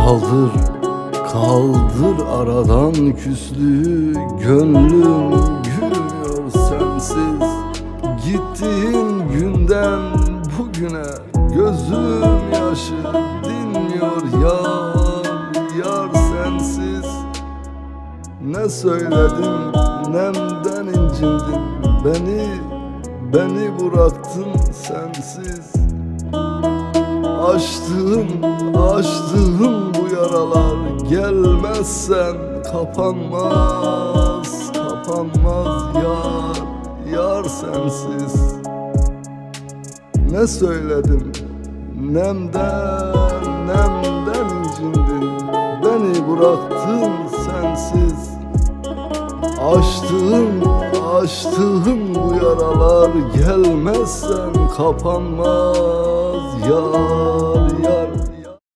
Kaldır, kaldır aradan küslüğü. Gönlüm gülmüyor sensiz. Gittiğin günden bugüne gözüm yaşı dinmiyor yar, yar sensiz. Ne söyledim, nemden incindim. Beni bıraktın sensiz. Açtığım bu yaralar gelmezsen kapanmaz, kapanmaz yar, yar sensiz. Ne söyledim, nemden incindin. Beni bıraktın sensiz. Açtığım bu yaralar gelmezsen kapanmaz yar.